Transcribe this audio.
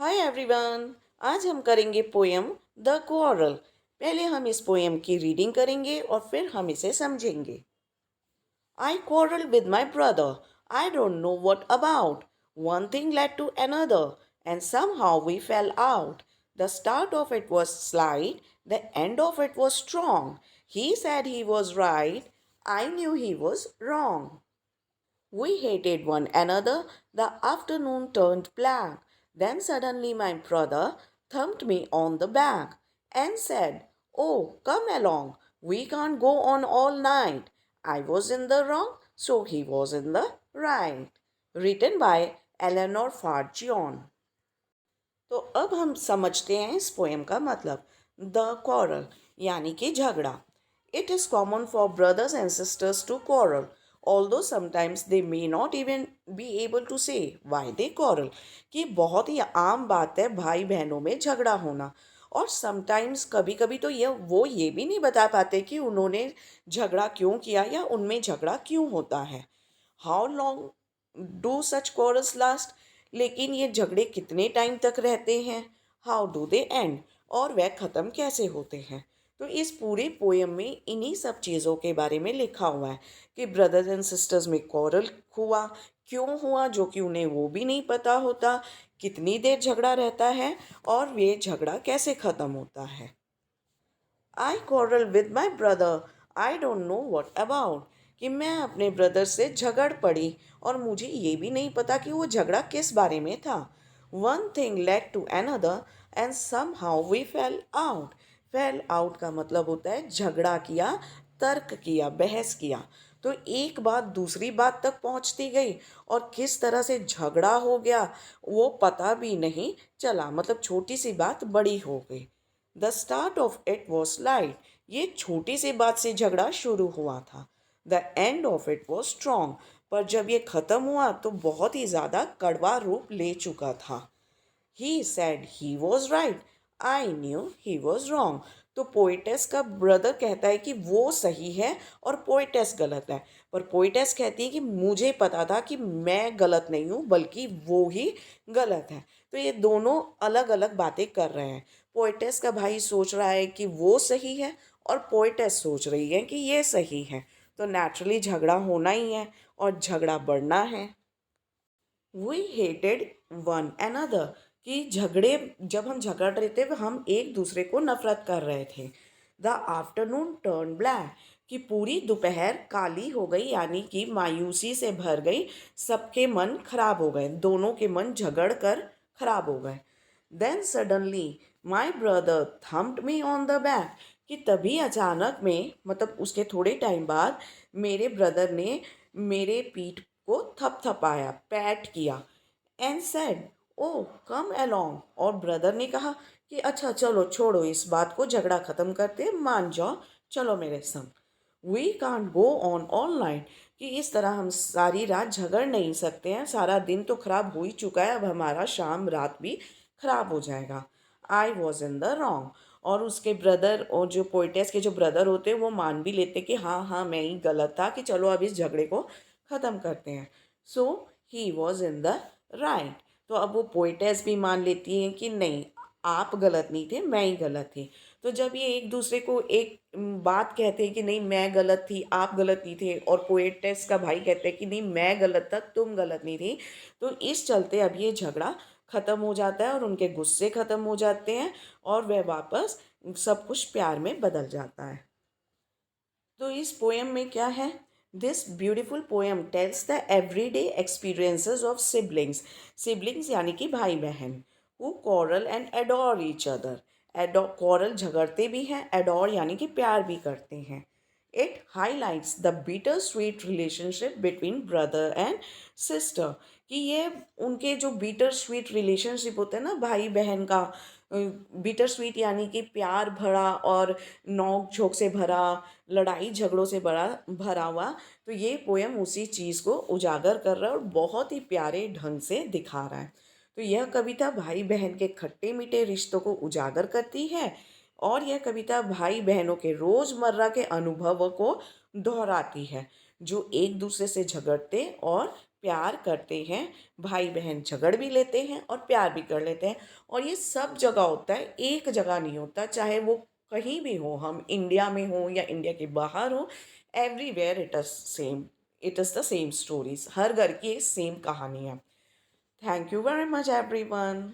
Hi everyone. आज हम करेंगे पोयम द क्वारल। पहले हम इस पोयम की रीडिंग करेंगे और फिर हम इसे समझेंगे। I quarreled with my brother. I don't know what about. One thing led to another, and somehow we fell out. The start of it was slight, the end of it was strong. He said he was right. I knew he was wrong. We hated one another. The afternoon turned black. Then suddenly my brother thumped me on the back and said, "Oh, come along. We can't go on all night." I was in the wrong, so he was in the right. Written by Eleanor Farjeon. तो अब हम समझते हैं इस poem का मतलब। The quarrel यानी कि झगड़ा। It is common for brothers and sisters to quarrel, although sometimes they may not even be able to say why they quarrel। कि बहुत ही आम बात है भाई बहनों में झगड़ा होना। और समटाइम्स कभी कभी तो ये भी नहीं बता पाते कि उन्होंने झगड़ा क्यों किया या उनमें झगड़ा क्यों होता है। How long do such quarrels last. लेकिन ये झगड़े कितने टाइम तक रहते हैं। How do they and. और वह ख़त्म कैसे होते हैं। तो इस पूरे पोयम में इन्हीं सब चीज़ों के बारे में लिखा हुआ है कि ब्रदर्स एंड सिस्टर्स में कॉरल हुआ, क्यों हुआ जो कि उन्हें वो भी नहीं पता होता, कितनी देर झगड़ा रहता है और ये झगड़ा कैसे ख़त्म होता है। आई quarrel with my brother, I don't know what about. कि मैं अपने ब्रदर से झगड़ पड़ी और मुझे ये भी नहीं पता कि वो झगड़ा किस बारे में था। One thing led to another and somehow we fell out. Fell out का मतलब होता है झगड़ा किया, तर्क किया, बहस किया। तो एक बात दूसरी बात तक पहुंचती गई और किस तरह से झगड़ा हो गया वो पता भी नहीं चला। मतलब छोटी सी बात बड़ी हो गई। The start of it was light. ये छोटी सी बात से झगड़ा शुरू हुआ था। The end of it was strong. पर जब ये ख़त्म हुआ तो बहुत ही ज़्यादा कड़वा रूप ले चुका था। He said he was right, I knew he was wrong. तो पोइटेस का ब्रदर कहता है कि वो सही है और पोइटेस गलत है। पर पोइटेस कहती है कि मुझे पता था कि मैं गलत नहीं हूँ बल्कि वो ही गलत है। तो ये दोनों अलग अलग बातें कर रहे हैं। पोइटेस का भाई सोच रहा है कि वो सही है और पोइटेस सोच रही है कि ये सही है। तो नेचुरली झगड़ा होना ही है और झगड़ा बढ़ना है। We hated one another. कि झगड़े जब हम झगड़ रहे थे हम एक दूसरे को नफरत कर रहे थे। The afternoon turn black. कि पूरी दोपहर काली हो गई यानी कि मायूसी से भर गई। सबके मन खराब हो गए, दोनों के मन झगड़ कर खराब हो गए। Then suddenly my brother thumped me on the back. कि तभी अचानक में मतलब उसके थोड़े टाइम बाद मेरे ब्रदर ने मेरे पीठ को थपथपाया, पैट किया। And said, oh come along. और ब्रदर ने कहा कि अच्छा चलो छोड़ो इस बात को, झगड़ा ख़त्म करते, मान जाओ, चलो मेरे संग। We can't go on all night. कि इस तरह हम सारी रात झगड़ नहीं सकते हैं, सारा दिन तो खराब हो ही चुका है, अब हमारा शाम रात भी खराब हो जाएगा। I was in the wrong. और उसके ब्रदर और जो पोइटेस के जो ब्रदर होते हैं वो मान भी लेते कि हाँ हाँ मैं ही गलत था, कि चलो अब इस झगड़े को ख़त्म करते हैं। So he was in the right. तो अब वो पोइटेस भी मान लेती हैं कि नहीं आप गलत नहीं थे, मैं ही गलत थी। तो जब ये एक दूसरे को एक बात कहते हैं कि नहीं मैं गलत थी आप गलत नहीं थे, और पोएटेस का भाई कहते हैं कि नहीं मैं गलत था तुम गलत नहीं थी, तो इस चलते अब ये झगड़ा ख़त्म हो जाता है और उनके गुस्से ख़त्म हो जाते हैं और वह वापस सब कुछ प्यार में बदल जाता है। तो इस पोएम में क्या है। This beautiful poem tells the everyday experiences of siblings. Siblings यानी कि भाई बहन। Who quarrel and adore each other. Adore quarrel झगड़ते भी हैं, एडोर यानी कि प्यार भी करते हैं। It highlights the bitter sweet relationship between brother and sister. कि ये उनके जो बिटर स्वीट रिलेशनशिप होते हैं ना भाई बहन का, बिटर स्वीट यानी कि प्यार भरा और नोक झोंक से भरा, लड़ाई झगड़ों से बड़ा भरा हुआ। तो ये पोयम उसी चीज़ को उजागर कर रहा है और बहुत ही प्यारे ढंग से दिखा रहा है। तो यह कविता भाई बहन के खट्टे मीठे रिश्तों को उजागर करती है और यह कविता भाई बहनों के रोज़मर्रा के अनुभवों को दोहराती है जो एक दूसरे से झगड़ते और प्यार करते हैं, भाई बहन झगड़ भी लेते हैं और प्यार भी कर लेते हैं। और ये सब जगह होता है, एक जगह नहीं होता, चाहे वो कहीं भी हो, हम इंडिया में हो या इंडिया के बाहर हो, everywhere it is same, it is the same stories, हर घर की सेम कहानियाँ। Thank you very much everyone.